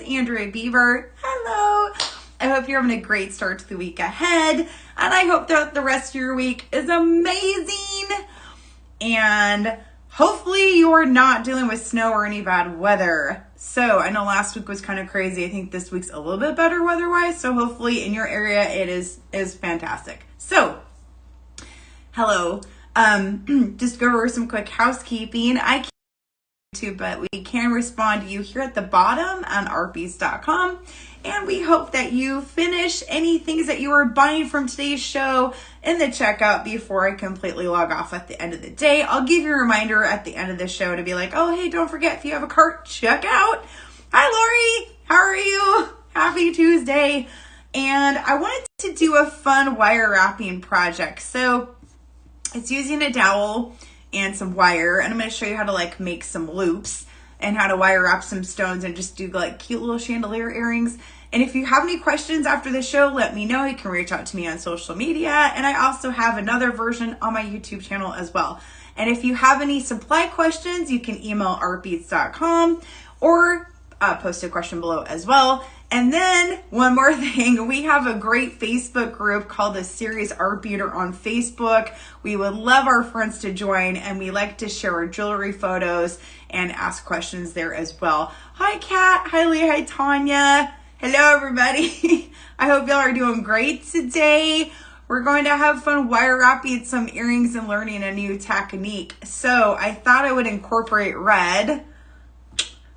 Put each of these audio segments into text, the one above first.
Andria Beaver. Hello. I hope you're having a great start to the week ahead, and I hope that the rest of your week is amazing. And hopefully you're not dealing with snow or any bad weather. So I know last week was kind of crazy. I think this week's a little bit better weather-wise. So hopefully in your area it is fantastic. So, hello. Just go over some quick housekeeping. I can't to, but we can respond to you here at the bottom on artbeads.com. And we hope that you finish any things that you are buying from today's show in the checkout before I completely log off at the end of the day. I'll give you a reminder at the end of the show to be like, oh, hey, don't forget if you have a cart, check out. Hi, Lori. How are you? Happy Tuesday. And I wanted to do a fun wire wrapping project. So it's using a dowel and some wire, and I'm going to show you how to like make some loops and how to wire wrap some stones and just do like cute little chandelier earrings. And if you have any questions after the show, let me know. You can reach out to me on social media, and I also have another version on my YouTube channel as well. And if you have any supply questions, you can email artbeads.com or post a question below as well. And then one more thing, we have a great Facebook group called the Serious Art Beater on Facebook. We would love our friends to join, and we like to share our jewelry photos and ask questions there as well. Hi, Kat. Hi, Leah. Hi, Tanya. Hello, everybody. I hope y'all are doing great today. We're going to have fun wire wrapping some earrings and learning a new technique. So I thought I would incorporate red,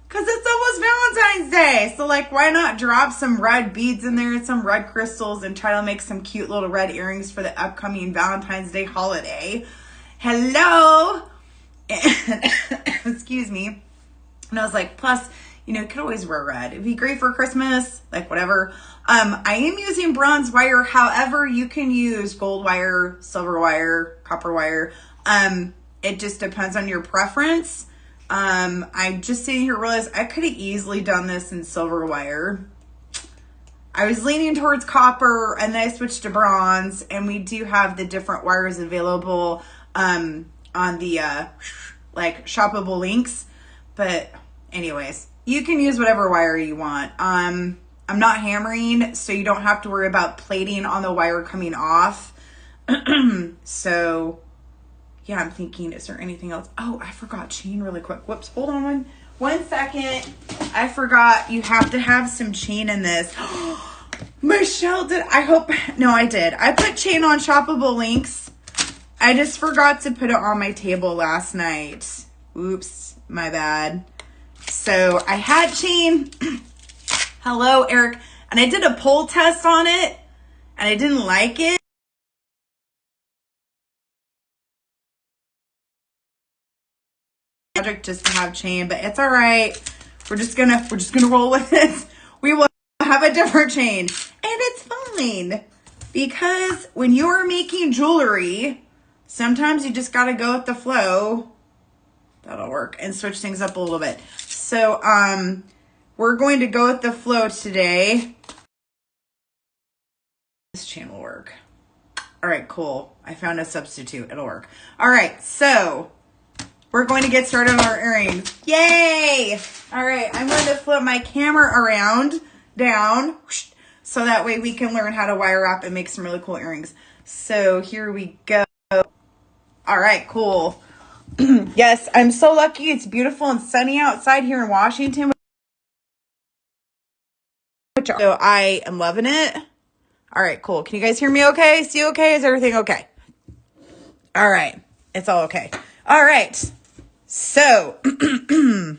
because it's almost Valentine's Day. So like, why not drop some red beads in there and some red crystals and try to make some cute little red earrings for the upcoming Valentine's Day holiday. Hello. And, excuse me. And I was like, plus, you know, you could always wear red. It'd be great for Christmas, like whatever. I am using bronze wire. However, you can use gold wire, silver wire, copper wire. It just depends on your preference. I'm just sitting here realized I could have easily done this in silver wire. I was leaning towards copper, and then I switched to bronze, and we do have the different wires available on the like shoppable links. But anyways, you can use whatever wire you want. I'm not hammering, so you don't have to worry about plating on the wire coming off. So yeah, I'm thinking, is there anything else? Oh, I forgot chain really quick. Whoops, hold on one second. I forgot you have to have some chain in this. Michelle did, no, I did. I put chain on shoppable links. I just forgot to put it on my table last night. Oops, my bad. So I had chain. Hello, Eric. And I did a pull test on it, and I didn't like it. Just to have chain, but it's all right. We're just gonna roll with it. We will have a different chain, and it's fine, because when you're making jewelry, sometimes you just gotta go with the flow. That'll work, and switch things up a little bit. So we're going to go with the flow today. This chain will work. All right, cool. I found a substitute. It'll work. All right, so we're going to get started on our earrings. Yay! All right, I'm going to flip my camera around, down, so that way we can learn how to wire wrap and make some really cool earrings. So here we go. All right, cool. Yes, I'm so lucky. It's beautiful and sunny outside here in Washington. So I am loving it. All right, cool. Can you guys hear me okay? See okay? Is everything okay? All right. It's all okay. All right. So where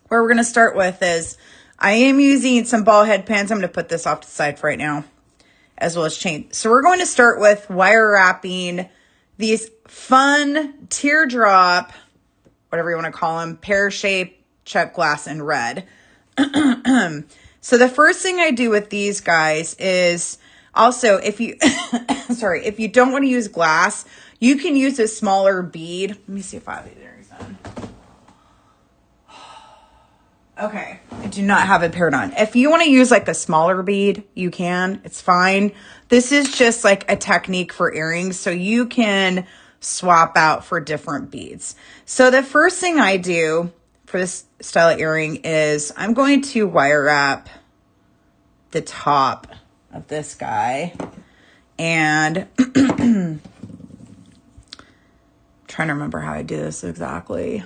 we're going to start with is I am using some ball head pins. I'm going to put this off to the side for right now, as well as chain. So we're going to start with wire wrapping these fun teardrop, whatever you want to call them, pear-shaped check glass in red. So the first thing I do with these guys is also, if you, sorry, if you don't want to use glass, you can use a smaller bead. Let me see if I have these earrings on. Okay, I do not have it paired on. If you want to use like a smaller bead, you can. It's fine. This is just like a technique for earrings, so you can swap out for different beads. So the first thing I do for this style of earring is I'm going to wire wrap the top of this guy, and trying to remember how I do this exactly.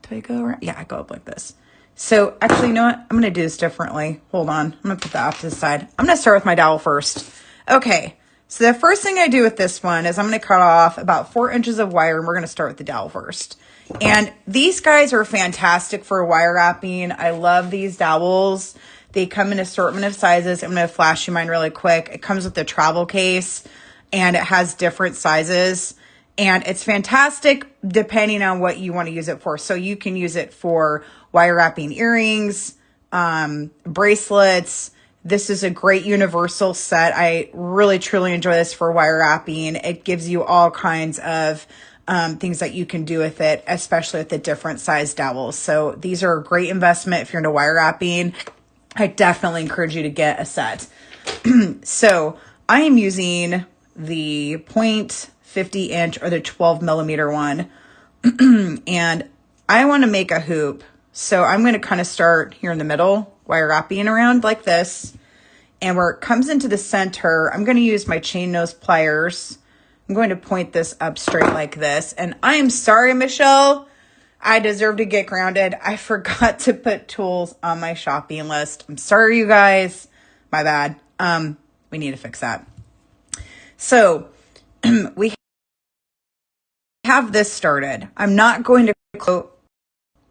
Do I go around? Yeah, I go up like this. So actually, you know what? I'm going to do this differently. Hold on. I'm going to put that off to the side. I'm going to start with my dowel first. Okay. So the first thing I do with this one is I'm going to cut off about 4 inches of wire, and we're going to start with the dowel first. And these guys are fantastic for wire wrapping. I love these dowels. They come in assortment of sizes. I'm going to flash you mine really quick. It comes with a travel case, and it has different sizes. And it's fantastic depending on what you want to use it for. So you can use it for wire wrapping earrings, bracelets. This is a great universal set. I really, truly enjoy this for wire wrapping. It gives you all kinds of things that you can do with it, especially with the different size dowels. So these are a great investment if you're into wire wrapping. I definitely encourage you to get a set. So I am using the 0.50 inch or the 12 millimeter one. And I want to make a hoop. So I'm going to kind of start here in the middle, wire wrapping around like this. And where it comes into the center, I'm going to use my chain nose pliers. I'm going to point this up straight like this. And I am sorry, Michelle. I deserve to get grounded. I forgot to put tools on my shopping list. I'm sorry, you guys. My bad. We need to fix that. So we have this started. I'm not going to,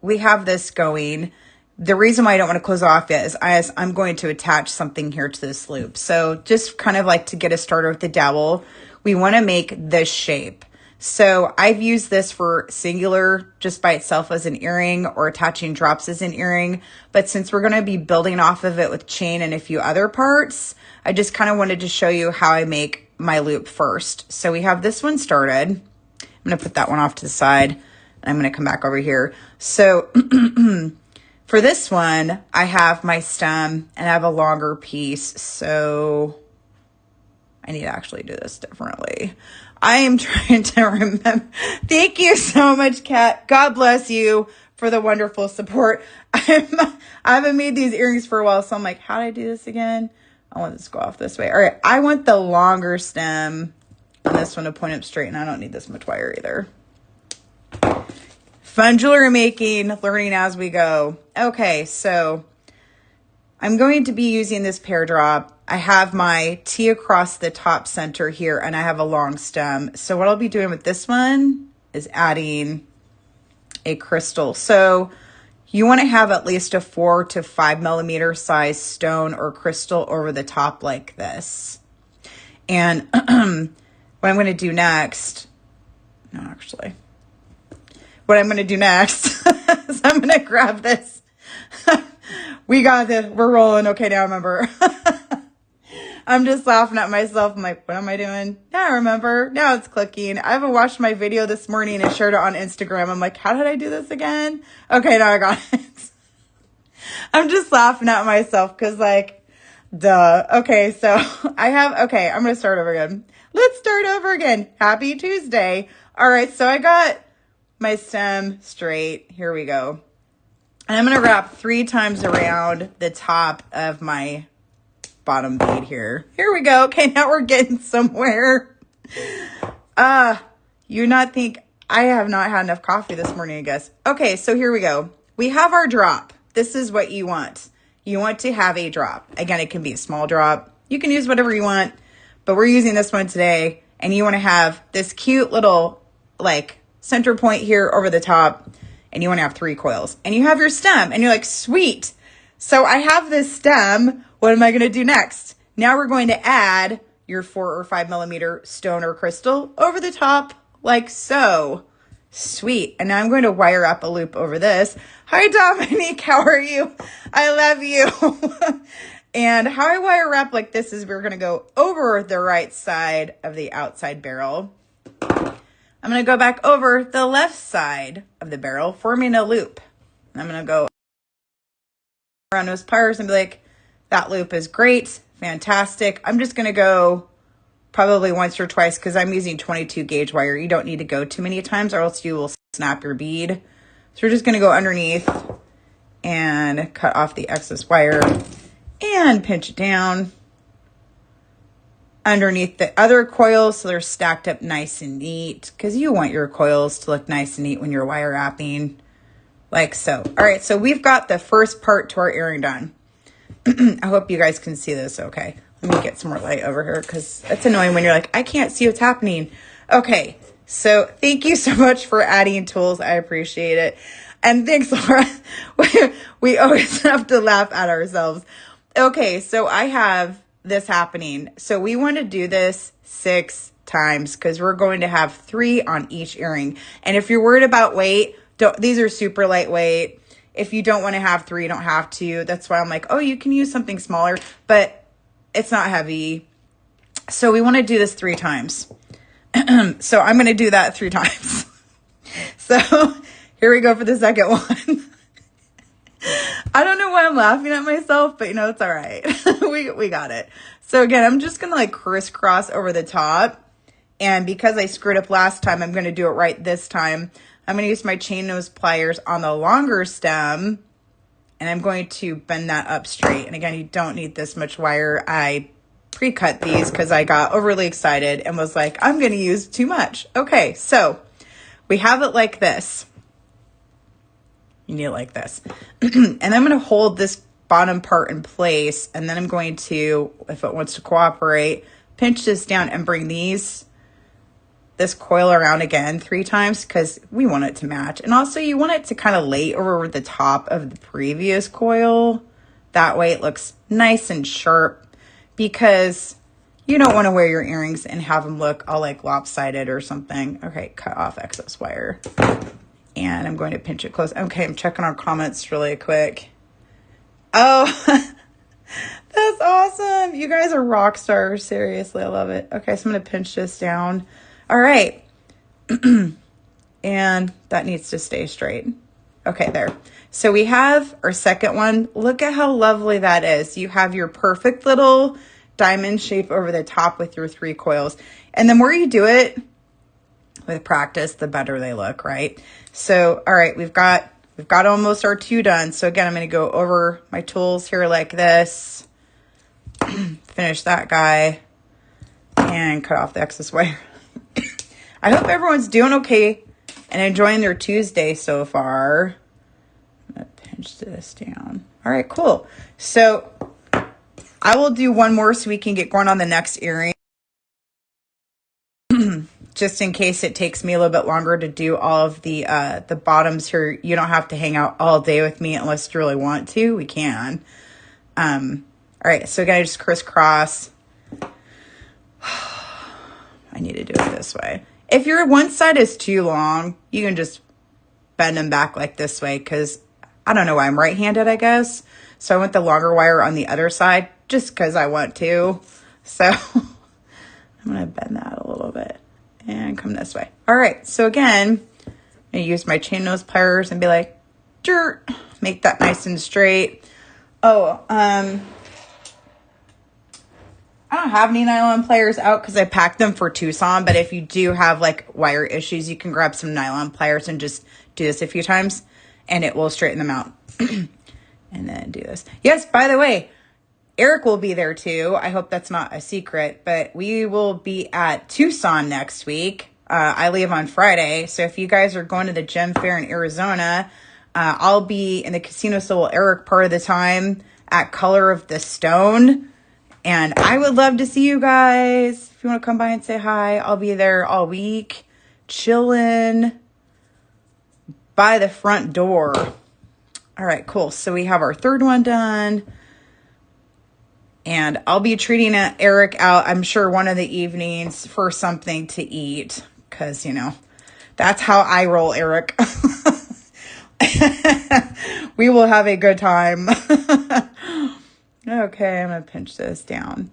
we have this going. The reason why I don't want to close off yet is I'm going to attach something here to this loop. So just kind of like to get us started with the dowel, we want to make this shape. So I've used this for singular just by itself as an earring, or attaching drops as an earring. But since we're going to be building off of it with chain and a few other parts, I just kind of wanted to show you how I make my loop first. So we have this one started. I'm going to put that one off to the side, and I'm going to come back over here. So for this one, I have my stem and I have a longer piece. So I need to actually do this differently. I am trying to remember. Thank you so much, Kat. God bless you for the wonderful support. I haven't made these earrings for a while, so I'm like, how do I do this again? I want this to go off this way. All right, I want the longer stem on this one to point up straight, and I don't need this much wire either. Fun jewelry making, learning as we go. Okay, so I'm going to be using this pear drop. I have my T across the top center here, and I have a long stem. So what I'll be doing with this one is adding a crystal. So you want to have at least a 4 to 5 millimeter size stone or crystal over the top like this. And what I'm going to do next, what I'm going to do next is I'm going to grab this. We got this. We're rolling. Okay, now I remember. I'm just laughing at myself. I'm like, what am I doing? Now I remember. Now it's clicking. I haven't watched my video this morning and shared it on Instagram. I'm like, how did I do this again? Okay, now I got it. I'm just laughing at myself because, like, duh. Okay, so I'm going to start over again. Let's start over again. Happy Tuesday. All right, so I got my stem straight. Here we go. And I'm going to wrap 3 times around the top of my bottom bead here. Here we go. Okay, now we're getting somewhere. You not think I have not had enough coffee this morning, I guess. Okay, so here we go. We have our drop. This is what you want. You want to have a drop. Again, it can be a small drop. You can use whatever you want, but we're using this one today. And you want to have this cute little, like, center point here over the top. And you want to have 3 coils. And you have your stem. And you're like, sweet. So I have this stem. What am I going to do next? Now we're going to add your 4 or 5 millimeter stone or crystal over the top like so. Sweet. And now I'm going to wire up a loop over this. Hi, Dominique. How are you? I love you. And how I wire wrap like this is we're going to go over the right side of the outside barrel. I'm going to go back over the left side of the barrel, forming a loop. And I'm going to go around those pliers and be like, that loop is great, fantastic. I'm just going to go probably once or twice because I'm using 22 gauge wire. You don't need to go too many times or else you will snap your bead. So we're just going to go underneath and cut off the excess wire and pinch it down underneath the other coils so they're stacked up nice and neat, because you want your coils to look nice and neat when you're wire wrapping, like so. All right, so we've got the first part to our earring done. I hope you guys can see this okay. Let me get some more light over here because it's annoying when you're like, I can't see what's happening. Okay, so thank you so much for adding tools. I appreciate it. And thanks, Laura. We always have to laugh at ourselves. Okay, so I have this happening. So we want to do this 6 times because we're going to have 3 on each earring. And if you're worried about weight, these are super lightweight. If you don't want to have 3, you don't have to. That's why I'm like, oh, you can use something smaller, but it's not heavy. So we want to do this 3 times. So I'm going to do that 3 times. So here we go for the second one. I don't know why I'm laughing at myself, but you know, it's all right. we got it. So again, I'm just going to like crisscross over the top. And because I screwed up last time, I'm going to do it right this time. I'm going to use my chain nose pliers on the longer stem, and I'm going to bend that up straight. And again, you don't need this much wire. I pre-cut these because I got overly excited and was like, I'm going to use too much. Okay, so we have it like this. You need it like this. And I'm going to hold this bottom part in place, and then I'm going to, if it wants to cooperate, pinch this down and bring this coil around again 3 times because we want it to match. And also you want it to kind of lay over the top of the previous coil. That way it looks nice and sharp, because you don't want to wear your earrings and have them look all like lopsided or something. Okay, cut off excess wire. And I'm going to pinch it close. Okay, I'm checking our comments really quick. Oh, that's awesome. You guys are rock stars. Seriously, I love it. Okay, so I'm going to pinch this down. All right. And that needs to stay straight. Okay, there. So we have our second one. Look at how lovely that is. You have your perfect little diamond shape over the top with your 3 coils. And the more you do it with practice, the better they look, right? So, all right, we've got almost our 2 done. So again, I'm going to go over my tools here like this. Finish that guy and cut off the excess wire. I hope everyone's doing okay and enjoying their Tuesday so far. I'm going to pinch this down. All right, cool. So I will do one more so we can get going on the next earring. Just in case it takes me a little bit longer to do all of the bottoms here. You don't have to hang out all day with me unless you really want to. We can. All right, so again, I just crisscross. I need to do it this way. If your one side is too long, you can just bend them back like this way, because I don't know why I'm right-handed, I guess. So I want the longer wire on the other side just because I want to. So I'm going to bend that a little bit and come this way. All right, so again, I'm going to use my chain nose pliers and be like, dirt, make that nice and straight. Oh, I don't have any nylon pliers out because I packed them for Tucson, but if you do have like wire issues, you can grab some nylon pliers and just do this a few times and it will straighten them out. And then do this. Yes, by the way, Eric will be there too. I hope that's not a secret, but we will be at Tucson next week. I leave on Friday. So if you guys are going to the gem fair in Arizona, I'll be in the Casino, so will Eric part of the time at Color of the Stone. And I would love to see you guys. If you want to come by and say hi, I'll be there all week, chilling by the front door. All right, cool. So we have our 3rd one done. And I'll be treating Eric out, I'm sure, one of the evenings for something to eat. Because, you know, that's how I roll, Eric. We will have a good time. Okay, I'm going to pinch this down.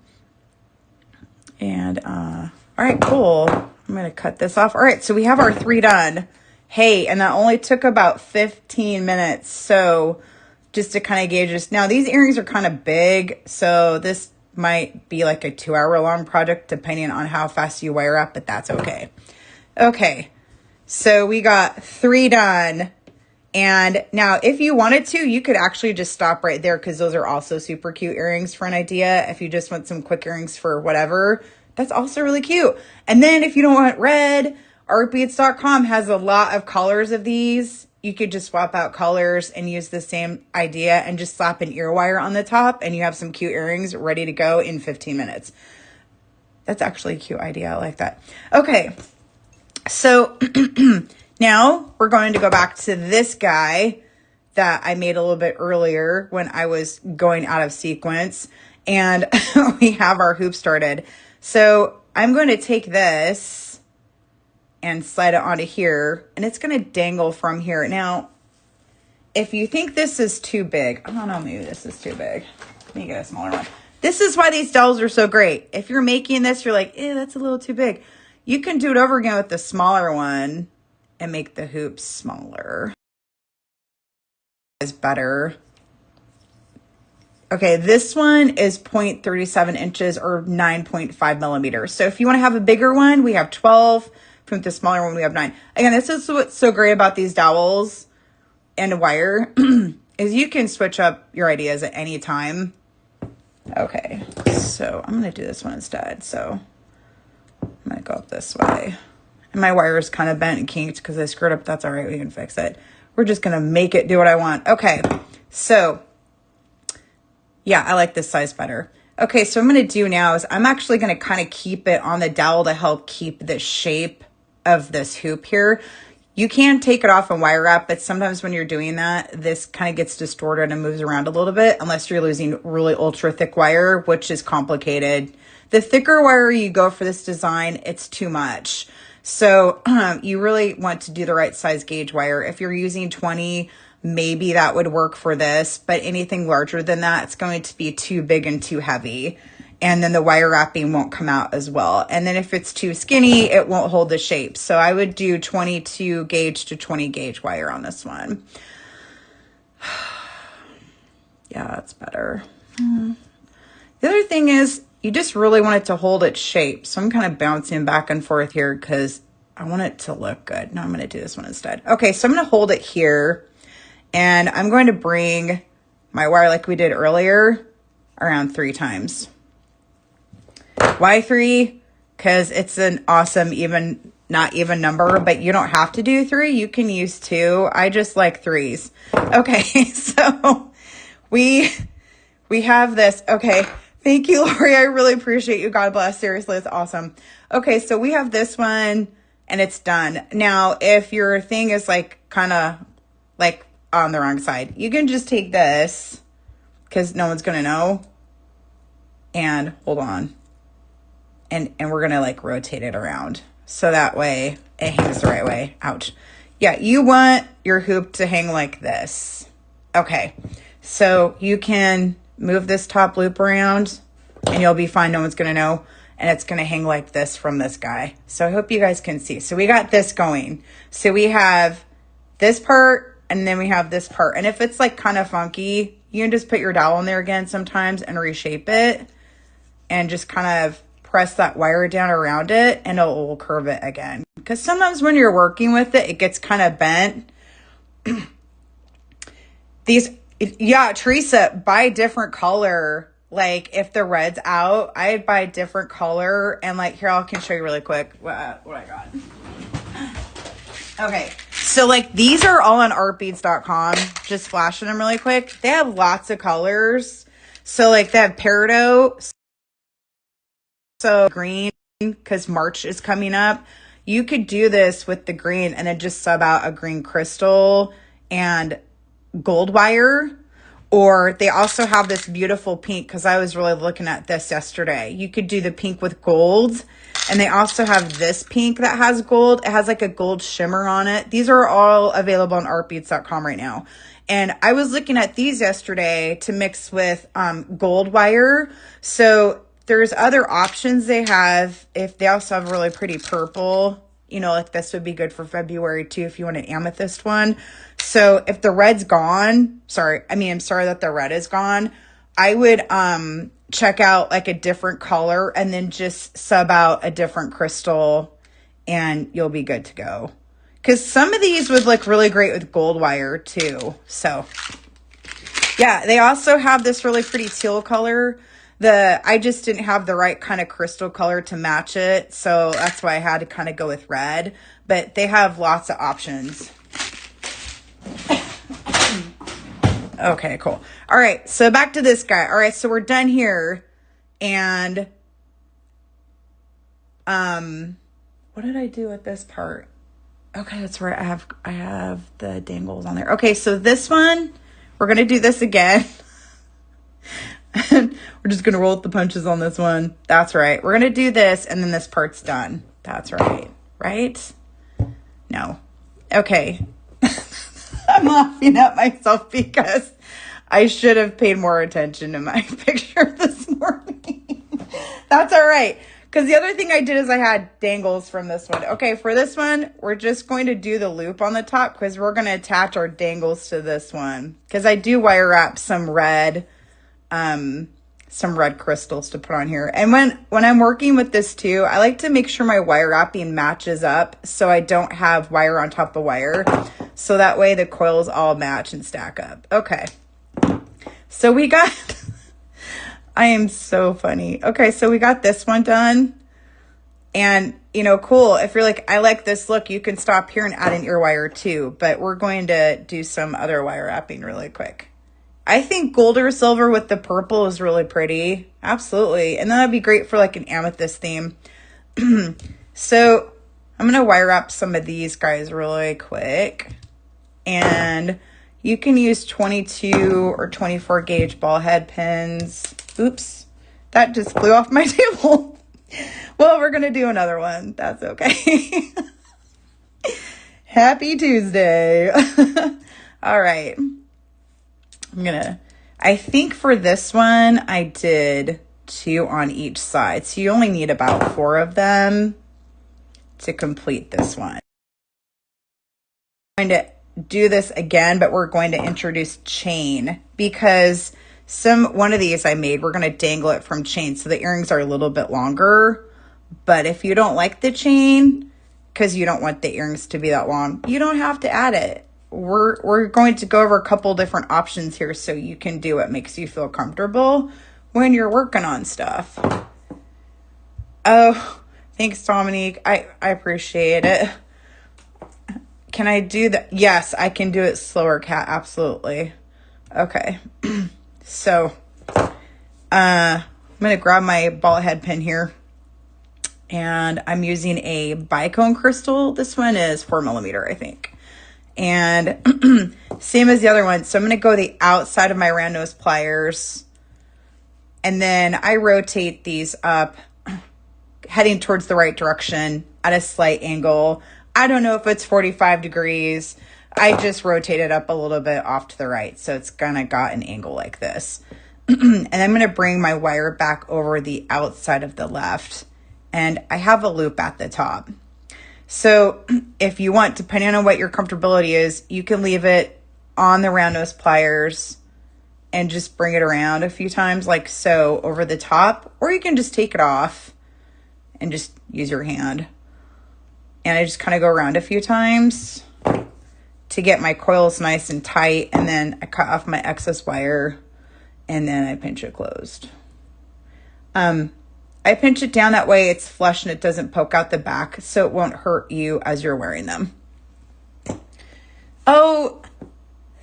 And, all right, cool. I'm going to cut this off. All right, so we have our 3 done. Hey, and that only took about 15 minutes. So just to kind of gauge this. Now, these earrings are kind of big, so this might be like a 2-hour-long project depending on how fast you wire up, but that's okay. Okay, so we got 3 done. And now if you wanted to, you could actually just stop right there because those are also super cute earrings for an idea. If you just want some quick earrings for whatever, that's also really cute. And then if you don't want red, artbeads.com has a lot of colors of these. You could just swap out colors and use the same idea and just slap an ear wire on the top and you have some cute earrings ready to go in 15 minutes. That's actually a cute idea. I like that. Okay. So now we're going to go back to this guy that I made a little bit earlier when I was going out of sequence, and we have our hoop started. So I'm going to take this and slide it onto here, and it's going to dangle from here. Now, if you think this is too big, I don't know, maybe this is too big. Let me get a smaller one. This is why these dowels are so great. If you're making this, you're like, that's a little too big. You can do it over again with the smaller one and make the hoops smaller. Is better. Okay, this one is 0.37 inches or 9.5 millimeters. So if you want to have a bigger one, we have 12. From the smaller one, we have 9. Again, this is what's so great about these dowels and a wire is you can switch up your ideas at any time. Okay, so I'm going to do this one instead. So I'm going to go up this way. And my wire is kind of bent and kinked because I screwed up. That's all right. We can fix it. We're just going to make it do what I want. Okay, so yeah, I like this size better. Okay, so what I'm going to do now is I'm actually going to kind of keep it on the dowel to help keep the shape of this hoop here. You can take it off and wire wrap, but sometimes when you're doing that, this kind of gets distorted and moves around a little bit unless you're using really ultra thick wire, which is complicated. The thicker wire you go for this design, it's too much. So you really want to do the right size gauge wire. If you're using 20, maybe that would work for this, but anything larger than that, it's going to be too big and too heavy. And then the wire wrapping won't come out as well. And then if it's too skinny, it won't hold the shape. So I would do 22 gauge to 20 gauge wire on this one. Yeah, that's better. The other thing is you just really want it to hold its shape. So I'm kind of bouncing back and forth here because I want it to look good. No, I'm going to do this one instead. Okay, so I'm going to hold it here. And I'm going to bring my wire like we did earlier around 3 times. Why 3? Because it's an awesome not even number, but you don't have to do 3. You can use 2. I just like 3s. Okay, so we have this. Okay, thank you, Lori. I really appreciate you. God bless. Seriously, it's awesome. Okay, so we have this one and it's done. Now, if your thing is like kind of like on the wrong side, you can just take this because no one's going to know. And hold on. And we're going to like rotate it around. So that way it hangs the right way. Ouch. Yeah, you want your hoop to hang like this. Okay. So you can move this top loop around and you'll be fine. No one's going to know. And it's going to hang like this from this guy. So I hope you guys can see. So we got this going. So we have this part and then we have this part. And if it's like kind of funky, you can just put your dowel in there again sometimes and reshape it and just kind of press that wire down around it and it will curve it again. Because sometimes when you're working with it, it gets kind of bent. Yeah, Teresa, buy different color. Like if the red's out, I'd buy a different color. And like here, I can show you really quick what I got. Okay, so like these are all on artbeads.com. Just flashing them really quick. They have lots of colors. So like they have peridot. So green, because March is coming up. You could do this with the green and then just sub out a green crystal and gold wire. Or they also have this beautiful pink, because I was really looking at this yesterday. You could do the pink with gold. And they also have this pink that has gold. It has like a gold shimmer on it. These are all available on artbeads.com right now. And I was looking at these yesterday to mix with gold wire. So there's other options they have. If they also have a really pretty purple, you know, like this would be good for February too if you want an amethyst one. So if the red's gone, I'm sorry that the red is gone. I would check out like a different color and then just sub out a different crystal and you'll be good to go. Because some of these would look really great with gold wire too. So yeah, they also have this really pretty teal color. I just didn't have the right kind of crystal color to match it. So that's why I had to kind of go with red. But they have lots of options. Okay, cool. All right, so back to this guy. All right, so we're done here. And what did I do with this part? Okay, that's where I have the dangles on there. Okay, so this one, we're going to do this again. We're just going to roll with the punches on this one. That's right. We're going to do this, and then this part's done. That's right. Right? No. Okay. I'm laughing at myself because I should have paid more attention to my picture this morning. That's all right. Because the other thing I did is I had dangles from this one. Okay, for this one, we're just going to do the loop on the top because we're going to attach our dangles to this one. Because I do wire wrap some red crystals to put on here. And when I'm working with this too, I like to make sure my wire wrapping matches up so I don't have wire on top of wire. So that way the coils all match and stack up. Okay. So we got... I am so funny. Okay, so we got this one done. And, you know, cool. If you're like, I like this look, you can stop here and add an ear wire too. But we're going to do some other wire wrapping really quick. I think gold or silver with the purple is really pretty. Absolutely. And that'd be great for like an amethyst theme. So I'm going to wire wrap some of these guys really quick. And you can use 22 or 24 gauge ball head pins. Oops, that just flew off my table. Well, we're going to do another one. That's okay. Happy Tuesday. All right. I think for this one, I did 2 on each side. So you only need about 4 of them to complete this one. I'm going to do this again, but we're going to introduce chain because one of these I made, we're going to dangle it from chain. So the earrings are a little bit longer, but if you don't like the chain, because you don't want the earrings to be that long, you don't have to add it. We're going to go over a couple different options here so you can do what makes you feel comfortable when you're working on stuff. Oh, thanks, Dominique. I appreciate it. Can I do that? Yes, I can do it slower, Kat. Absolutely. Okay. So, I'm going to grab my ball head pin here. And I'm using a bicone crystal. This one is 4mm, I think. And same as the other one. So I'm going to go the outside of my round nose pliers. And then I rotate these up, heading towards the right direction at a slight angle. I don't know if it's 45 degrees. I just rotate it up a little bit off to the right. So it's going to got an angle like this. And I'm going to bring my wire back over the outside of the left. And I have a loop at the top. So if you want, depending on what your comfortability is, you can leave it on the round nose pliers and just bring it around a few times like so over the top. Or you can just take it off and just use your hand. And I just kind of go around a few times to get my coils nice and tight. And then I cut off my excess wire and then I pinch it closed. I pinch it down that way it's flush and it doesn't poke out the back so it won't hurt you as you're wearing them. Oh,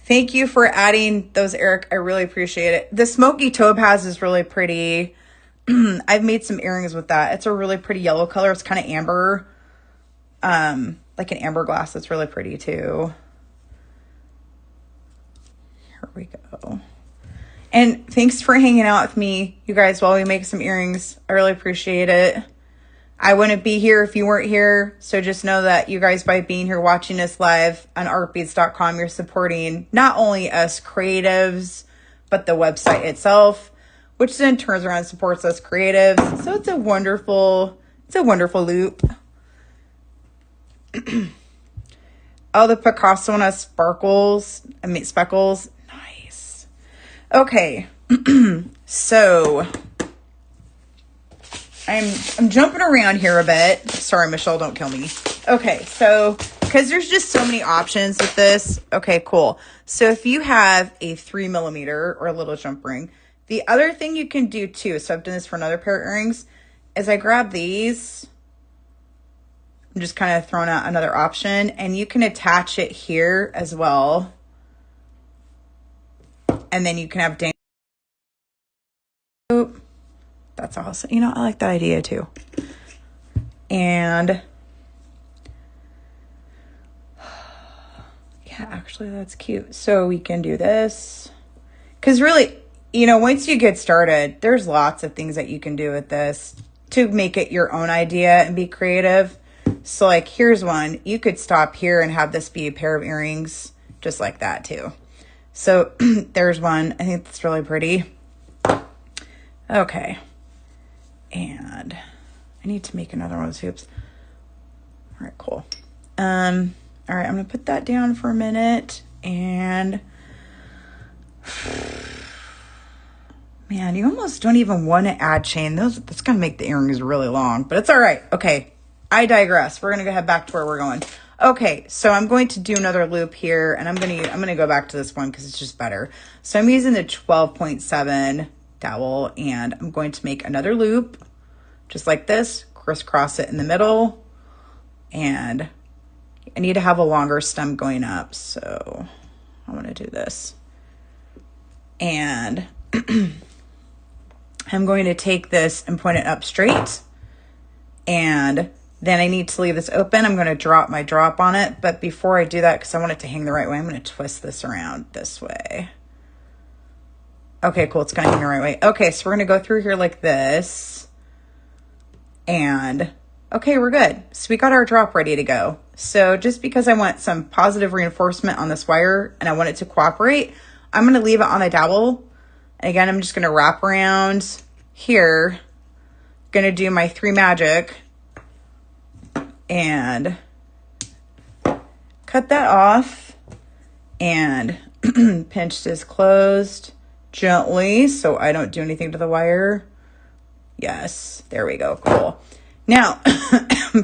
thank you for adding those, Eric. I really appreciate it. The smoky topaz is really pretty. I've made some earrings with that. It's a really pretty yellow color. It's kind of amber. Like an amber glass. That's really pretty too. Here we go. And thanks for hanging out with me, you guys, while we make some earrings. I really appreciate it. I wouldn't be here if you weren't here. So just know that you guys, by being here watching us live on artbeads.com, you're supporting not only us creatives, but the website itself, which then turns around and supports us creatives. So it's a wonderful loop. Oh, the Picasso one has speckles. Nice. Okay. So I'm jumping around here a bit. Sorry, Michelle, don't kill me. Okay, so because there's just so many options with this. Okay, cool. So if you have a 3mm or a little jump ring, the other thing you can do too, so I've done this for another pair of earrings, is I grab these. I'm just kind of throwing out another option, and you can attach it here as well. And then you can have dangles. Oh, that's awesome. You know, I like that idea too. And yeah, actually that's cute. So we can do this. Because really, you know, once you get started, there's lots of things that you can do with this to make it your own idea and be creative. So like, here's one. You could stop here and have this be a pair of earrings just like that too. So there's one. I think that's really pretty. Okay. And I need to make another one of those hoops. All right, cool. All right, I'm going to put that down for a minute. And man, you almost don't even want to add chain. That's going to make the earrings really long, but it's all right. Okay, I digress. We're going to go head back to where we're going. Okay, so I'm going to do another loop here, and I'm going to go back to this one because it's just better. So I'm using the 12.7 dowel, and I'm going to make another loop just like this, crisscross it in the middle, and I need to have a longer stem going up, so I want to do this. And I'm going to take this and point it up straight, and then I need to leave this open. I'm going to drop my drop on it, but before I do that, because I want it to hang the right way, I'm going to twist this around this way. Okay, cool. It's going to hang the right way. Okay, so we're going to go through here like this. And okay, we're good. So we got our drop ready to go. So just because I want some positive reinforcement on this wire and I want it to cooperate, I'm going to leave it on the dowel. And again, I'm just going to wrap around here. Going to do my 3 magic and cut that off, and pinch this closed gently so I don't do anything to the wire. Yes, there we go. Cool. Now,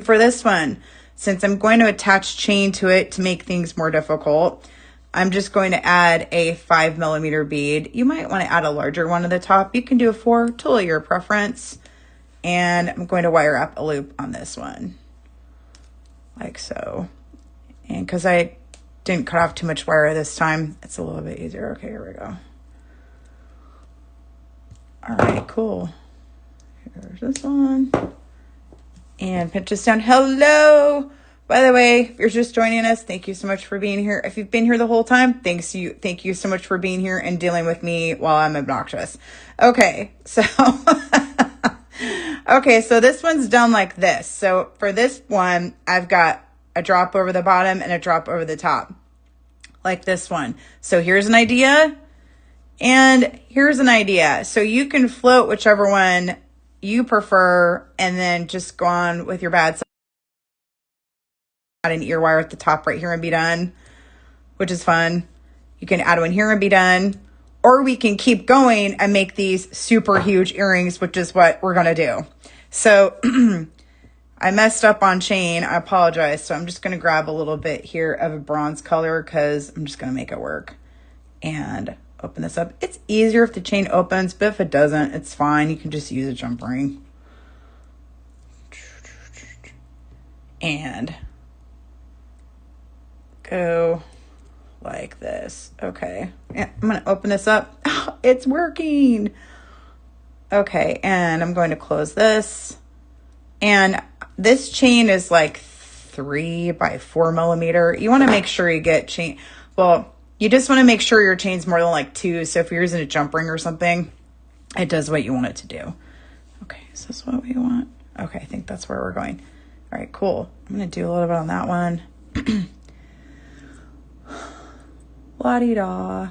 for this one, since I'm going to attach chain to it to make things more difficult, I'm just going to add a 5mm bead. You might want to add a larger one at the top. You can do a 4, totally your preference. And I'm going to wire up a loop on this one, like so. And because I didn't cut off too much wire this time, it's a little bit easier. Okay, here we go. All right, cool. Here's this one. And pinch this down. Hello. By the way, if you're just joining us, thank you so much for being here. If you've been here the whole time, thank you so much for being here and dealing with me while I'm obnoxious. Okay, so okay, so this one's done like this. So for this one, I've got a drop over the bottom and a drop over the top, like this one. So here's an idea, and here's an idea. So you can float whichever one you prefer, and then just go on with your bad side. Add an ear wire at the top right here and be done, which is fun. You can add one here and be done. Or we can keep going and make these super huge earrings, which is what we're going to do. So I messed up on chain. I apologize. So I'm just going to grab a little bit here of a bronze color because I'm just going to make it work. And open this up. It's easier if the chain opens, but if it doesn't, it's fine. You can just use a jump ring. And go like this. Okay. Yeah, I'm going to open this up. Oh, it's working. Okay. And I'm going to close this. And this chain is like 3 by 4mm. You want to make sure you get chain. Well, you just want to make sure your chain's more than like 2. So if you're using a jump ring or something, it does what you want it to do. Okay. Is this what we want? Okay. I think that's where we're going. All right, cool. I'm going to do a little bit on that one. La-di-da.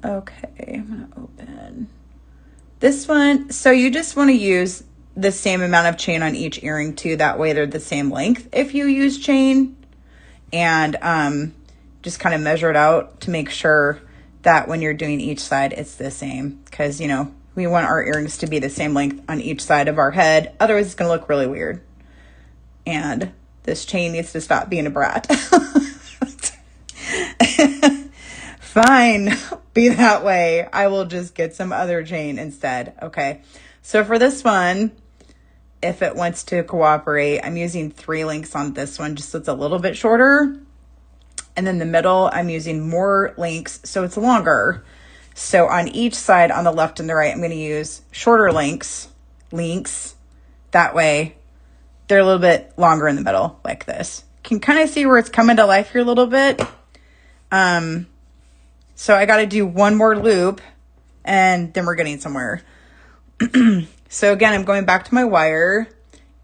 Okay, I'm going to open this one. So you just want to use the same amount of chain on each earring too. That way they're the same length if you use chain. And just kind of measure it out to make sure that when you're doing each side, it's the same. Because, you know, we want our earrings to be the same length on each side of our head. Otherwise, it's going to look really weird. And This chain needs to stop being a brat. Fine, be that way. I will just get some other chain instead. Okay, so for this one, if it wants to cooperate, I'm using 3 links on this one just so it's a little bit shorter. And then the middle, I'm using more links so it's longer. So on each side, on the left and the right, I'm going to use shorter links. That way, they're a little bit longer in the middle, like this. Can kind of see where it's coming to life here a little bit. So I got to do one more loop, and then we're getting somewhere. So again, I'm going back to my wire,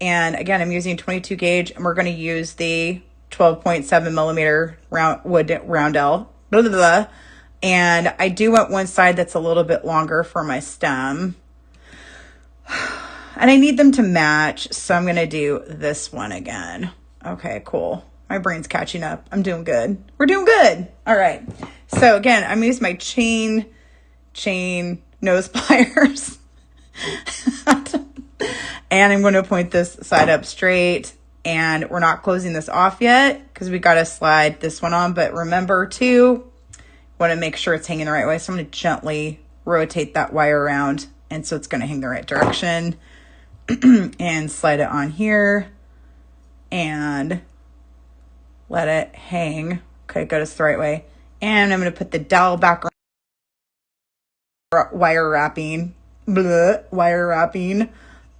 and again, I'm using 22 gauge, and we're going to use the 12.7 millimeter wood roundel. Blah, blah, blah. And I do want one side that's a little bit longer for my stem. And I need them to match, so I'm going to do this one again. Okay, cool. My brain's catching up. I'm doing good. We're doing good. All right. So again, I'm using my chain nose pliers. And I'm going to point this side up straight. And we're not closing this off yet because we got to slide this one on. But remember too, want to make sure it's hanging the right way. So I'm going to gently rotate that wire around. And so it's going to hang the right direction. And slide it on here. And let it hang. Okay, got us the right way. And I'm going to put the dowel back around wire wrapping. Wire wrapping.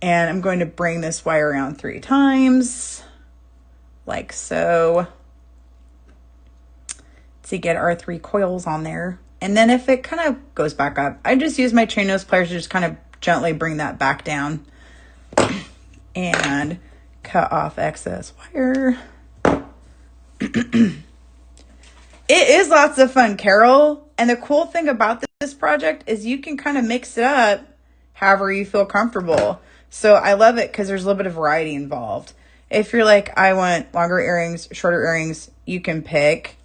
And I'm going to bring this wire around 3 times, like so, to get our 3 coils on there. And then if it kind of goes back up, I just use my chain nose pliers to just kind of gently bring that back down and cut off excess wire. It is lots of fun, Carol. And the cool thing about this project is you can kind of mix it up however you feel comfortable. So I love it because there's a little bit of variety involved. If you're like, I want longer earrings, shorter earrings, you can pick.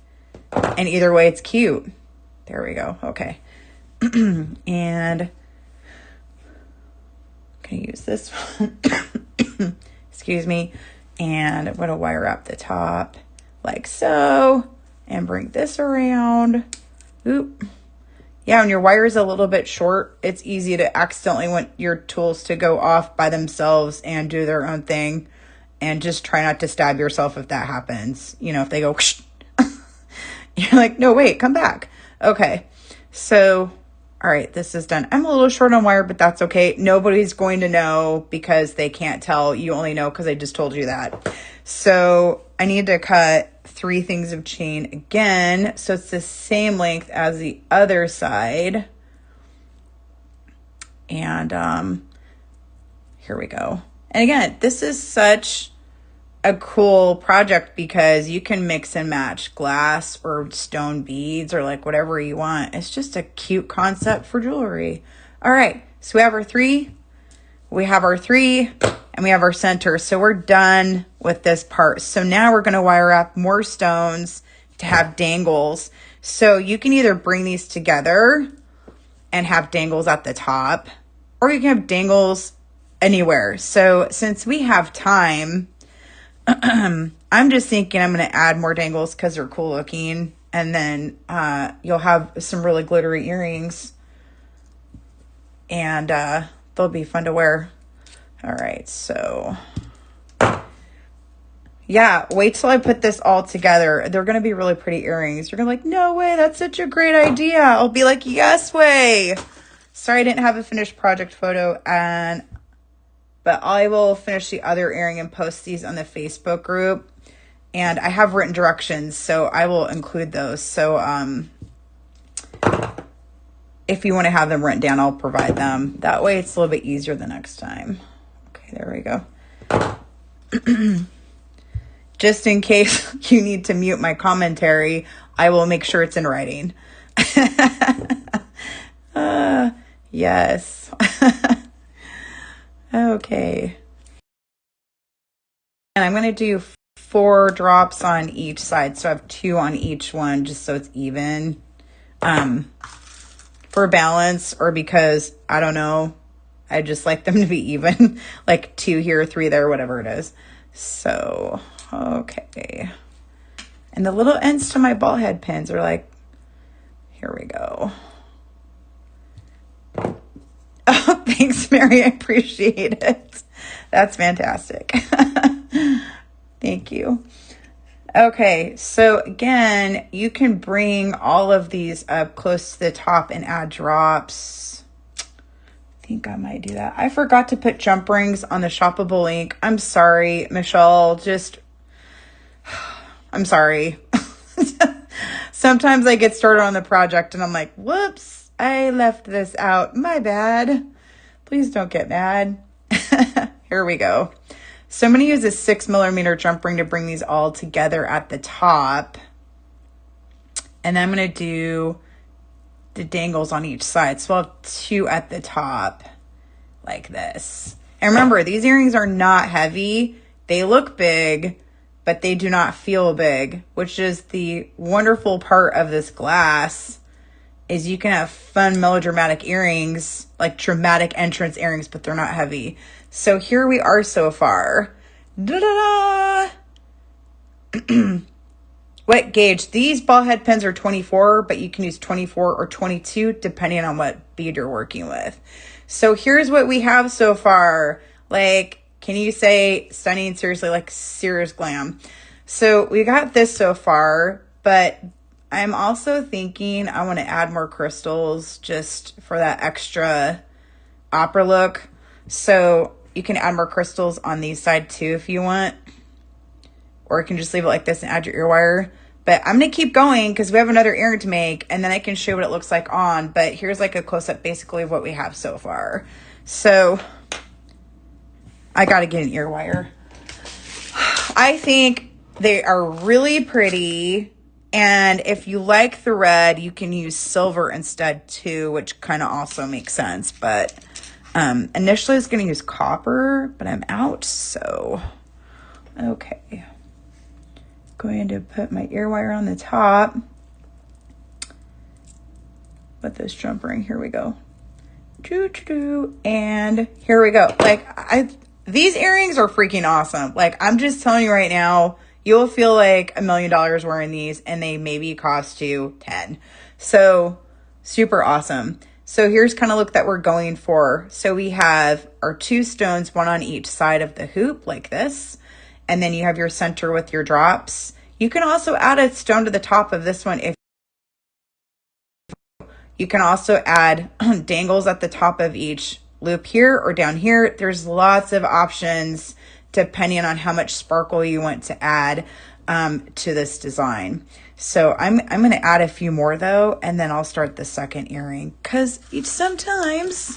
And either way, it's cute. There we go. Okay. And I'm going to use this one. Excuse me. And I'm going to wire up the top like so. And bring this around. Oop. Yeah, when your wire is a little bit short, it's easy to accidentally want your tools to go off by themselves and do their own thing. And just try not to stab yourself if that happens. You know, if they go, whoosh, you're like, no, wait, come back. Okay, so, all right, this is done. I'm a little short on wire, but that's okay. Nobody's going to know because they can't tell. You only know because I just told you that. So I need to cut 3 things of chain again, so it's the same length as the other side. And here we go. And again, this is such a cool project because you can mix and match glass or stone beads or like whatever you want. It's just a cute concept for jewelry. All right, so we have our 3. We have our 3. And we have our center. So we're done with this part. So now we're going to wire up more stones to have dangles. So you can either bring these together and have dangles at the top, or you can have dangles anywhere. So since we have time, I'm just thinking I'm going to add more dangles because they're cool looking. And then you'll have some really glittery earrings. And they'll be fun to wear. All right, so yeah, wait till I put this all together. They're going to be really pretty earrings. You're going to be like, no way, that's such a great idea. I'll be like, yes way. Sorry I didn't have a finished project photo, but I will finish the other earring and post these on the Facebook group. And I have written directions, so I will include those. So if you want to have them written down, I'll provide them. That way it's a little bit easier the next time. There we go. Just in case you need to mute my commentary, I will make sure it's in writing. Yes. Okay. And I'm going to do 4 drops on each side. So I have 2 on each one just so it's even. For balance or because, I don't know, I just like them to be even, like 2 here, 3 there, whatever it is. So, okay. And the little ends to my ball head pins are like, here we go. Oh, thanks, Mary. I appreciate it. That's fantastic. Thank you. Okay, so again, you can bring all of these up close to the top and add drops. I think I might do that. I forgot to put jump rings on the shoppable link. I'm sorry, Michelle. I'm sorry. Sometimes I get started on the project and I'm like, whoops, I left this out. My bad. Please don't get mad. Here we go. So I'm going to use a 6mm jump ring to bring these all together at the top. And then I'm going to do the dangles on each side. So I'll have 2 at the top like this. And remember, these earrings are not heavy. They look big, but they do not feel big, which is the wonderful part of this glass, is you can have fun melodramatic earrings, like dramatic entrance earrings, but they're not heavy. So here we are so far. Da-da-da! What gauge? These ball head pins are 24, but you can use 24 or 22 depending on what bead you're working with. So here's what we have so far. Like, can you say stunning? Seriously, like serious glam. So we got this so far, but I'm also thinking I want to add more crystals just for that extra opera look. So you can add more crystals on these side too if you want. Or you can just leave it like this and add your ear wire. But I'm going to keep going because we have another earring to make, and then I can show what it looks like on. But here's like a close-up basically of what we have so far. So I got to get an ear wire. I think they are really pretty. And if you like the red, you can use silver instead too, which kind of also makes sense. But initially I was going to use copper, but I'm out. So, okay. Going to put my ear wire on the top with this jump ring. Here we go. And here we go. Like, these earrings are freaking awesome. Like, I'm just telling you right now, you'll feel like $1 million wearing these, and they maybe cost you 10. So super awesome. So here's kind of look that we're going for. So we have our 2 stones, 1 on each side of the hoop like this. And then you have your center with your drops. You can also add a stone to the top of this one. You can also add dangles at the top of each loop here or down here. There's lots of options depending on how much sparkle you want to add to this design. So I'm going to add a few more though, and then I'll start the second earring, because sometimes,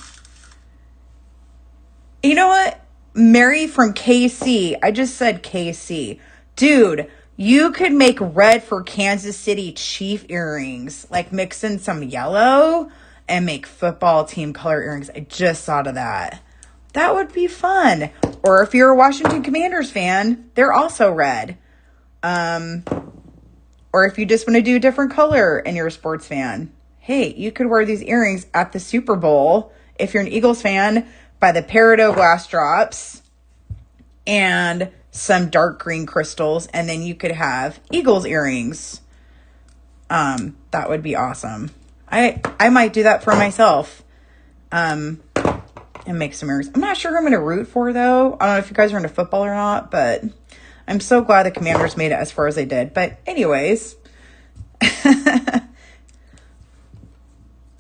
you know what? Mary from KC, I just said KC. Dude, you could make red for Kansas City Chief earrings, like mix in some yellow and make football team color earrings. I just thought of that. That would be fun. Or if you're a Washington Commanders fan, they're also red. Or if you just want to do a different color and you're a sports fan, hey, you could wear these earrings at the Super Bowl. If you're an Eagles fan, by the peridot glass drops and some dark green crystals, and then you could have Eagles earrings. That would be awesome. I might do that for myself. And make some earrings. I'm not sure who I'm going to root for, though. I don't know if you guys are into football or not, but I'm so glad the Commanders made it as far as they did. But anyways.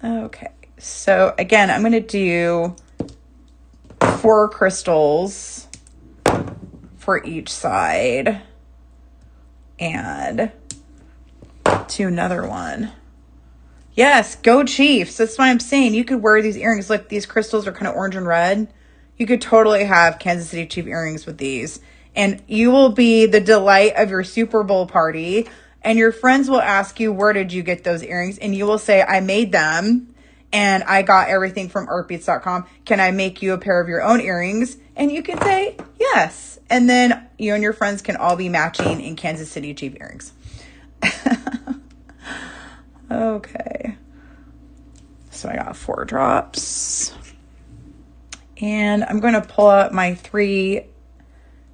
Okay. So, again, I'm going to do 4 crystals for each side. And to another one. Yes, go Chiefs. That's what I'm saying. You could wear these earrings. Look, these crystals are kind of orange and red. You could totally have Kansas City Chief earrings with these. And you will be the delight of your Super Bowl party. And your friends will ask you, where did you get those earrings? And you will say, I made them. And I got everything from artbeats.com. Can I make you a pair of your own earrings? And you can say, yes. And then you and your friends can all be matching in Kansas City Chief earrings. Okay, so I got 4 drops, and I'm going to pull out my 3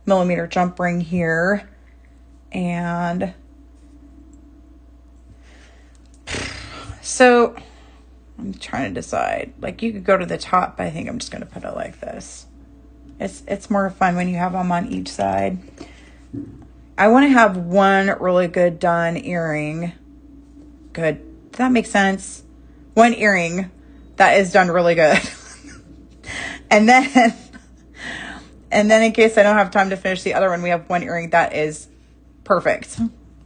millimeter jump ring here. And so I'm trying to decide, like, you could go to the top, but I think I'm just going to put it like this. It's more fun when you have them on each side. I want to have one really good done earring. Good. Does that make sense? One earring that is done really good. and then in case I don't have time to finish the other one, we have one earring that is perfect.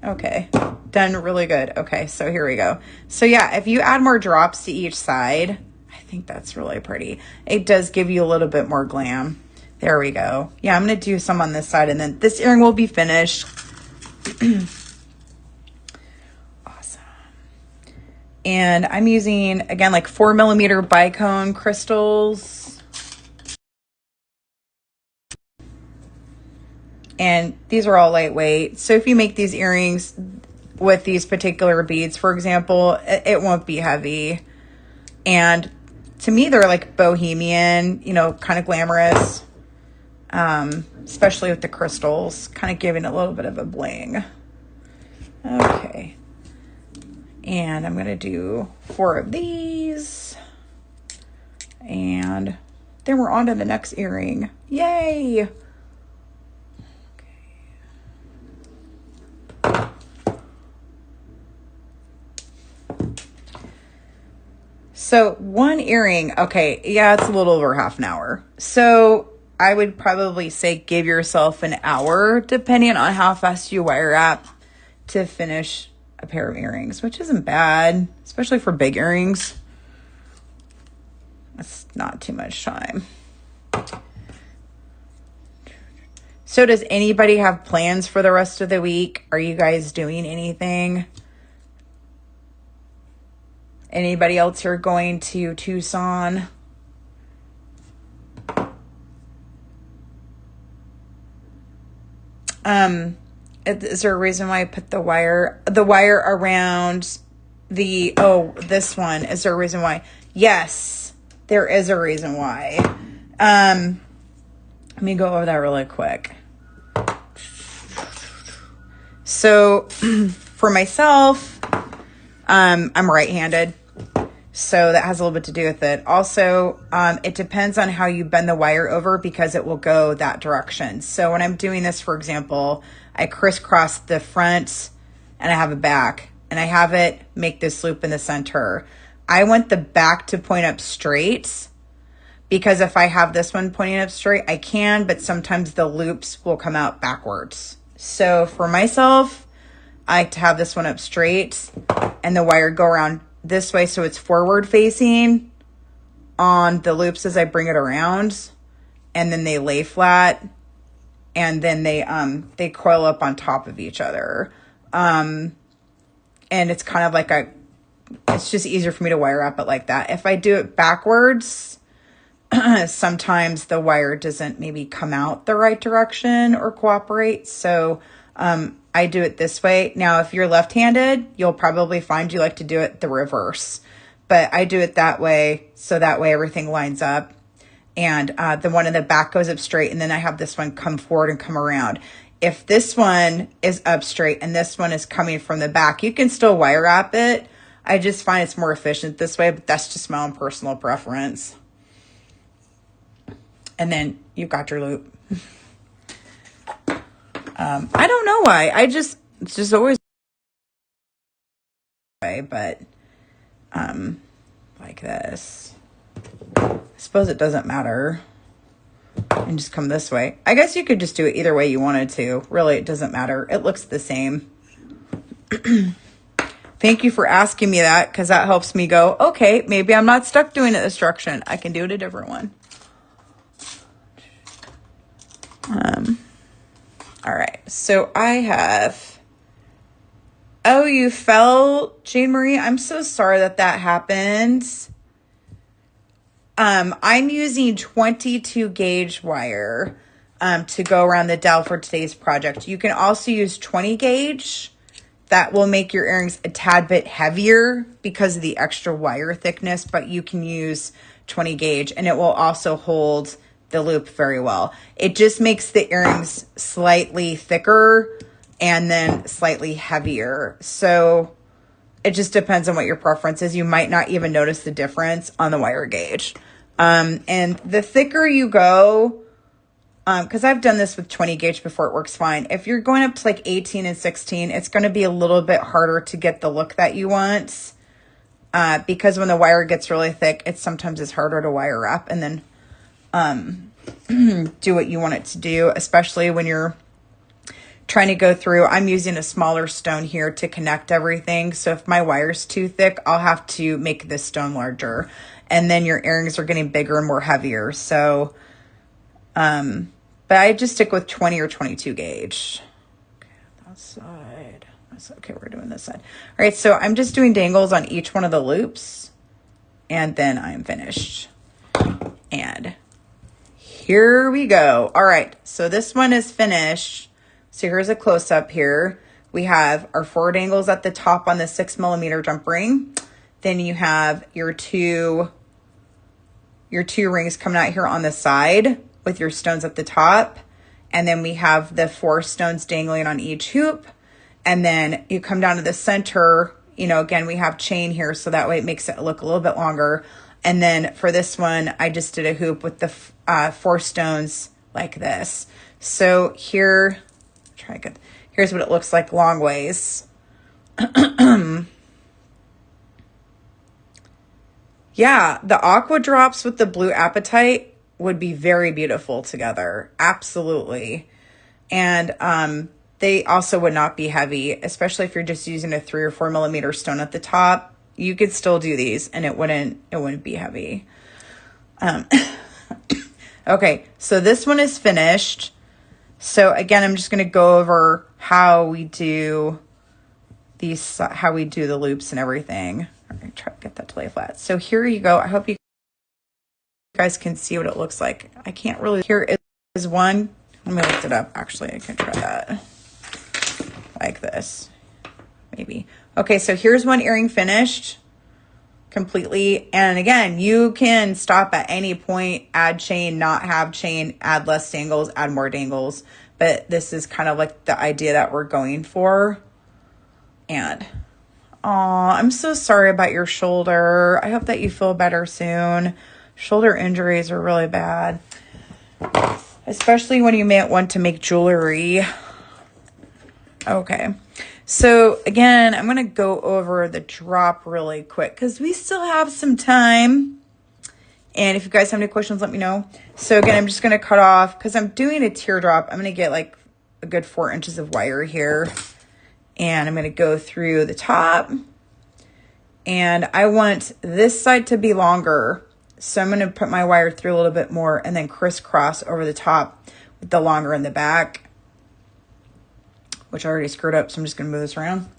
Okay. Done really good. Okay, so here we go. So yeah, if you add more drops to each side, I think that's really pretty. It does give you a little bit more glam. There we go. Yeah, I'm going to do some on this side, and then this earring will be finished. Awesome. And I'm using, again, like 4 millimeter bicone crystals. And these are all lightweight. So if you make these earrings with these particular beads, for example, it won't be heavy. And to me, they're like bohemian, you know, kind of glamorous. Especially with the crystals, kind of giving a little bit of a bling. Okay. And I'm going to do 4 of these. And then we're on to the next earring. Yay! So one earring, okay, yeah, it's a little over half an hour. So I would probably say give yourself an hour, depending on how fast you wire wrap, to finish a pair of earrings, which isn't bad, especially for big earrings. That's not too much time. So does anybody have plans for the rest of the week? Are you guys doing anything? Anybody else here going to Tucson? Is there a reason why I put the wire around the, this one? Is there a reason why? Yes, there is a reason why. Let me go over that really quick. So for myself, I'm right-handed. So that has a little bit to do with it. Also, it depends on how you bend the wire over because it will go that direction. So when I'm doing this, for example, I crisscross the front and I have a back and I have it make this loop in the center. I want the back to point up straight because if I have this one pointing up straight, I can, but sometimes the loops will come out backwards. So for myself, I like to have this one up straight and the wire go around this way so it's forward facing on the loops as I bring it around, and then they lay flat, and then they coil up on top of each other. And it's kind of like it's just easier for me to wire wrap it like that. If I do it backwards, sometimes the wire doesn't maybe come out the right direction or cooperate. So I do it this way. Now, if you're left-handed, you'll probably find you like to do it the reverse. But I do it that way, so that way everything lines up. And the one in the back goes up straight, and then I have this one come forward and come around. If this one is up straight and this one is coming from the back, you can still wire wrap it. I just find it's more efficient this way, but that's just my own personal preference. And then you've got your loop. I don't know why. It's just always way, but like this. I suppose it doesn't matter. And just come this way. I guess you could just do it either way you wanted to. Really, it doesn't matter. It looks the same. Thank you for asking me that, because that helps me go, okay, maybe I'm not stuck doing it this direction. I can do it a different one. All right, so I have, oh, you fell, Jane Marie? I'm so sorry that happened. I'm using 22 gauge wire to go around the dowel for today's project. You can also use 20 gauge. That will make your earrings a tad bit heavier because of the extra wire thickness, but you can use 20 gauge and it will also hold the loop very well. It just makes the earrings slightly thicker and then slightly heavier. So it just depends on what your preference is. You might not even notice the difference on the wire gauge. And the thicker you go, because I've done this with 20 gauge before, it works fine. If you're going up to like 18 and 16, it's going to be a little bit harder to get the look that you want. Because when the wire gets really thick, sometimes it's harder to wire up and then do what you want it to do, especially when you're trying to go through. I'm using a smaller stone here to connect everything. So if my wire's too thick, I'll have to make this stone larger. And then your earrings are getting bigger and more heavier. So, but I just stick with 20 or 22 gauge. Okay, that side. Okay, we're doing this side. All right, so I'm just doing dangles on each one of the loops. And then I'm finished. And here we go. All right, so this one is finished. So here's a close-up here. We have our 4 dangles at the top on the 6mm jump ring. Then you have your two rings coming out here on the side with your stones at the top. And then we have the 4 stones dangling on each hoop. And then you come down to the center, you know, again, we have chain here, so that way it makes it look a little bit longer. And then for this one, I just did a hoop with the 4 stones like this. So here, here's what it looks like long ways. Yeah, the aqua drops with the blue apatite would be very beautiful together. Absolutely. And they also would not be heavy, especially if you're just using a 3 or 4mm stone at the top. You could still do these and it wouldn't be heavy. Okay, so this one is finished. So again, I'm just going to go over how we do the loops and everything. I'm going to try to get that to lay flat. So here you go. I hope you guys can see what it looks like. I can't really. Here is one. Let me lift it up. Actually, I can try that. Like this. Maybe. Okay, so here's one earring finished completely. And again, you can stop at any point, add chain, not have chain, add less dangles, add more dangles. But this is kind of like the idea that we're going for. And I'm so sorry about your shoulder. I hope that you feel better soon. Shoulder injuries are really bad, especially when you may want to make jewelry. Okay, so again, I'm going to go over the drop really quick because we still have some time. And if you guys have any questions, let me know. So again, I'm just going to cut off because I'm doing a teardrop. I'm going to get like a good 4 inches of wire here. And I'm going to go through the top. And I want this side to be longer. So I'm going to put my wire through a little bit more and then crisscross over the top with the longer in the back, which I already screwed up. So I'm just going to move this around.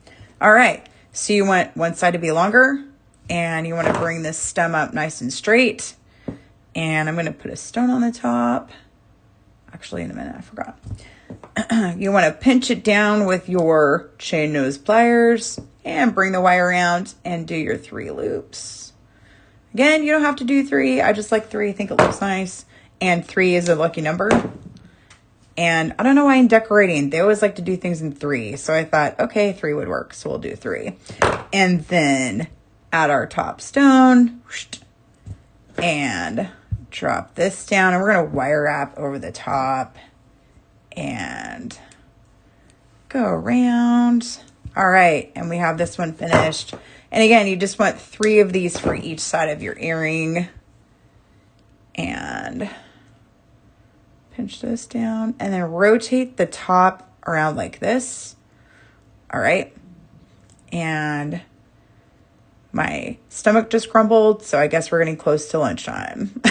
All right. So you want one side to be longer and you want to bring this stem up nice and straight. And I'm going to put a stone on the top. Actually, in a minute, I forgot. You want to pinch it down with your chain nose pliers and bring the wire around and do your 3 loops. Again, you don't have to do 3. I just like 3. I think it looks nice. And 3 is a lucky number. And I don't know why in decorating, they always like to do things in 3. So I thought, okay, 3 would work. So we'll do 3. And then add our top stone and drop this down. And we're going to wire wrap over the top and go around. All right, and we have this one finished. And again, you just want 3 of these for each side of your earring. And pinch this down and then rotate the top around like this. All right. And my stomach just crumbled, so I guess we're getting close to lunchtime.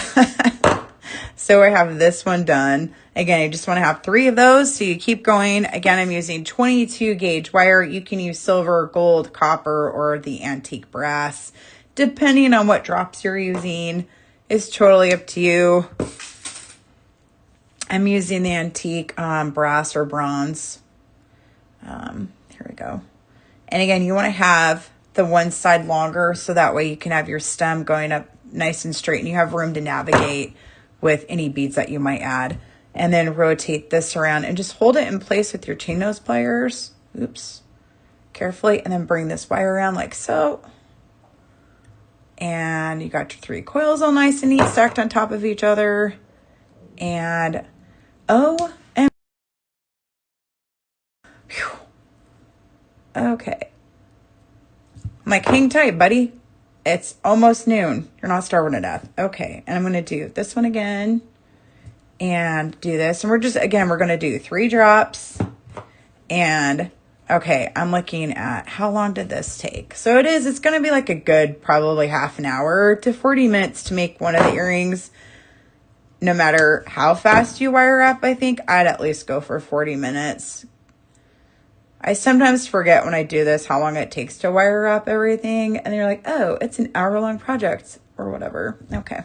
So I have this one done. Again, you just want to have 3 of those. So you keep going. Again, I'm using 22 gauge wire. You can use silver, gold, copper, or the antique brass, depending on what drops you're using. It's totally up to you. I'm using the antique brass or bronze. Here we go. And again, you want to have the one side longer so that way you can have your stem going up nice and straight and you have room to navigate with any beads that you might add. And then rotate this around and just hold it in place with your chain nose pliers. Oops. Carefully. And then bring this wire around like so. And you got your 3 coils all nice and neat stacked on top of each other. And okay. I'm like, hang tight, buddy. It's almost noon. You're not starving to death. Okay. And I'm going to do this one again and do this. And we're going to do 3 drops. And okay, I'm looking at how long did this take? So it's going to be like a good, probably half an hour to 40 minutes to make one of the earrings. No matter how fast you wire up, I think I'd at least go for 40 minutes. I sometimes forget when I do this how long it takes to wire up everything. And you're like, oh, it's an hour-long project or whatever. Okay.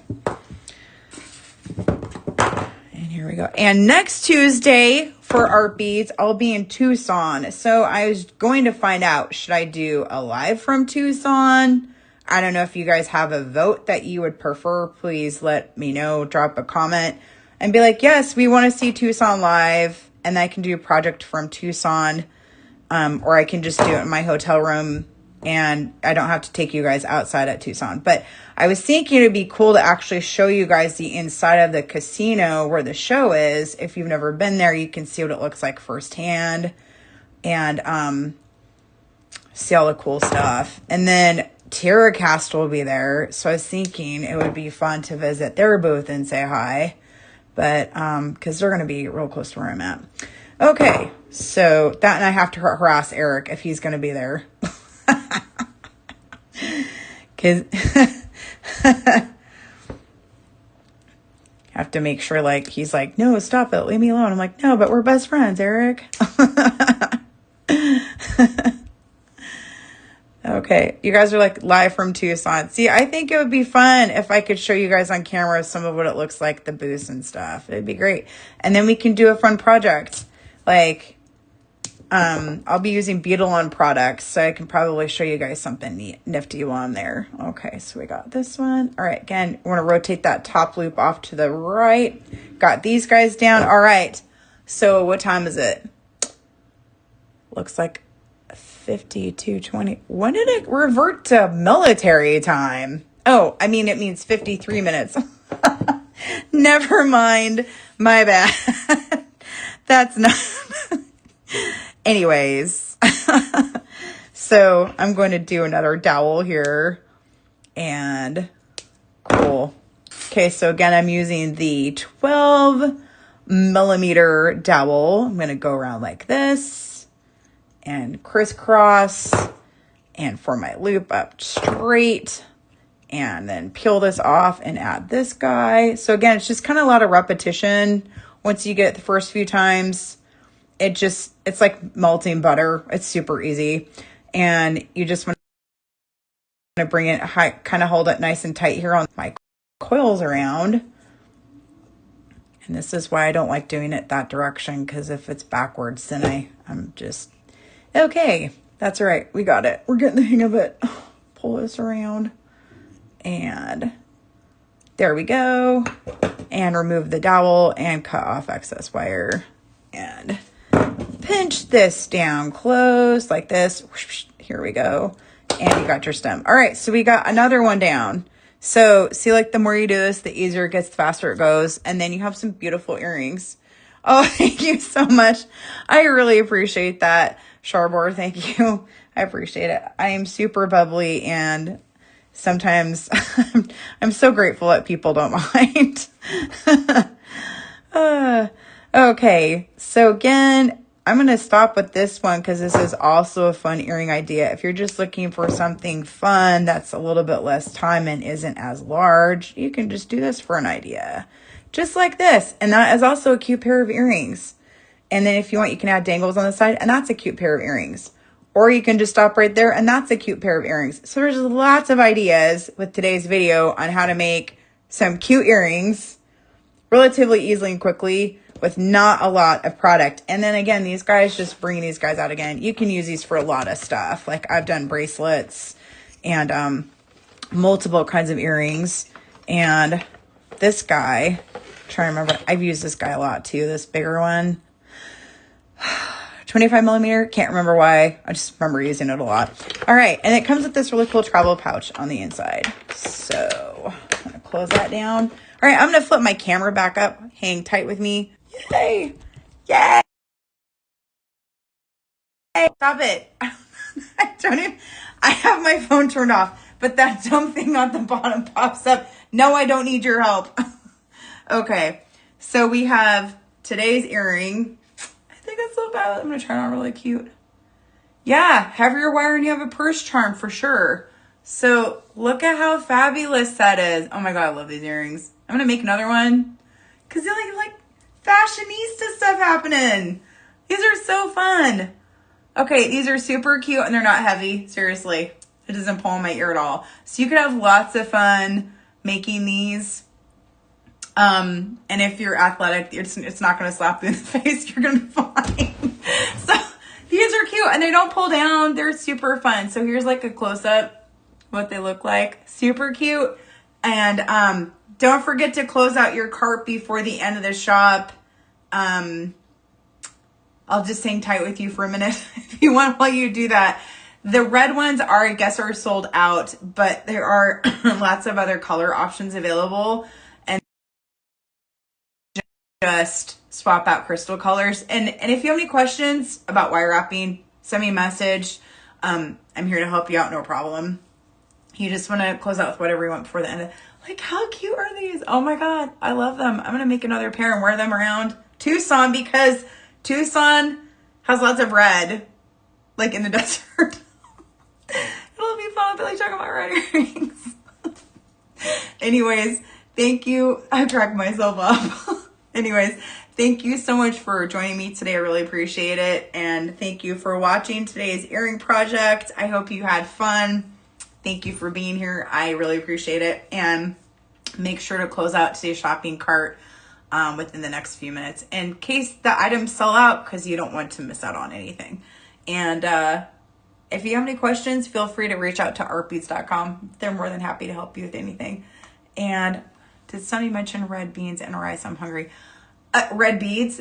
And here we go. And next Tuesday for art beads, I'll be in Tucson. So I was going to find out, should I do a live from Tucson? I don't know if you guys have a vote that you would prefer. Please let me know. Drop a comment and be like, yes, we want to see Tucson live. And I can do a project from Tucson. Or I can just do it in my hotel room and I don't have to take you guys outside at Tucson. But I was thinking it'd be cool to actually show you guys the inside of the casino where the show is. If you've never been there, you can see what it looks like firsthand and see all the cool stuff. And then TerraCast will be there. So I was thinking it would be fun to visit their booth and say hi. But because they're going to be real close to where I'm at. Okay, so that, and I have to harass Eric if he's going to be there. Because have to make sure, like, he's like, no, stop it, leave me alone. I'm like, no, but we're best friends, Eric. Okay, you guys are like live from Tucson. See, I think it would be fun if I could show you guys on camera some of what it looks like, the booths and stuff. It'd be great. And then we can do a fun project. Like, I'll be using Beading products, so I can probably show you guys something neat, nifty while I'm there. Okay, so we got this one. All right, again, we're going to rotate that top loop off to the right. Got these guys down. All right, so what time is it? Looks like 52:20. When did it revert to military time? Oh, I mean, it means 53 minutes. Never mind. My bad. That's not... Anyways. So I'm going to do another dowel here. And cool. Okay, so again, I'm using the 12 millimeter dowel. I'm going to go around like this and crisscross and for my loop up straight and then peel this off and add this guy. So again, it's just kind of a lot of repetition. Once you get it the first few times, it's like melting butter. It's super easy. And you just want to bring it high, kind of hold it nice and tight here on my coils around. And this is why I don't like doing it that direction, because if it's backwards, then I'm just, okay, that's all right. We got it. We're getting the hang of it. Pull this around and there we go. And remove the dowel and cut off excess wire and pinch this down close like this. Here we go. And you got your stem. All right, so we got another one down. So see, like the more you do this, the easier it gets, the faster it goes. And then you have some beautiful earrings. Oh, thank you so much. I really appreciate that, Charbor. Thank you. I appreciate it. I am super bubbly and sometimes I'm so grateful that people don't mind. Okay, so again, I'm going to stop with this one because this is also a fun earring idea. If you're just looking for something fun that's a little bit less time and isn't as large, you can just do this for an idea. Just like this. And that is also a cute pair of earrings. And then if you want, you can add dangles on the side, and that's a cute pair of earrings. Or you can just stop right there, and that's a cute pair of earrings. So there's lots of ideas with today's video on how to make some cute earrings relatively easily and quickly with not a lot of product. And then again, these guys, just bringing these guys out again, you can use these for a lot of stuff. Like I've done bracelets and multiple kinds of earrings. And this guy trying to remember. I've used this guy a lot too, this bigger one. 25 millimeter. Can't remember why. I just remember using it a lot. All right. And it comes with this really cool travel pouch on the inside. So I'm going to close that down. All right. I'm going to flip my camera back up. Hang tight with me. Yay. Yay. Stop it. I have my phone turned off, but that dumb thing on the bottom pops up. No, I don't need your help. Okay. So we have today's earring. I think it's so bad. I'm going to try it on really cute. Yeah, heavier wire and you have a purse charm for sure. So look at how fabulous that is. Oh my God, I love these earrings. I'm going to make another one because they're like fashionista stuff happening. These are so fun. Okay, these are super cute and they're not heavy. Seriously, it doesn't pull on my ear at all. So you could have lots of fun making these. And if you're athletic, it's not going to slap you in the face. You're going to be fine. So these are cute and they don't pull down. They're super fun. So here's like a close up what they look like. Super cute. And don't forget to close out your cart before the end of the shop. I'll just hang tight with you for a minute if you want while you do that. The red ones are sold out, but there are lots of other color options available. Just swap out crystal colors. And if you have any questions about wire wrapping, send me a message. I'm here to help you out, no problem. You just want to close out with whatever you want before the end. Like, how cute are these? Oh my God, I love them. I'm going to make another pair and wear them around Tucson because Tucson has lots of red, like in the desert. It'll be fun. I'll be like talking about red earrings. Anyways, thank you. I cracked myself up. Anyways, thank you so much for joining me today. I really appreciate it. And thank you for watching today's earring project. I hope you had fun. Thank you for being here. I really appreciate it. And make sure to close out today's shopping cart within the next few minutes in case the items sell out because you don't want to miss out on anything. And if you have any questions, feel free to reach out to artbeads.com. They're more than happy to help you with anything. And did somebody mention red beans and rice? I'm hungry. Red beads,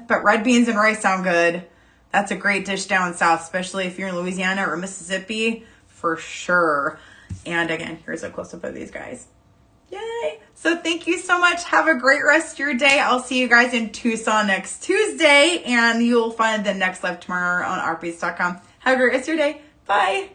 but red beans and rice sound good. That's a great dish down south, especially if you're in Louisiana or Mississippi, for sure. And again, here's a close-up of these guys. Yay! So thank you so much. Have a great rest of your day. I'll see you guys in Tucson next Tuesday, and you'll find the next live tomorrow on artbeads.com. Have a great rest of your day. Bye!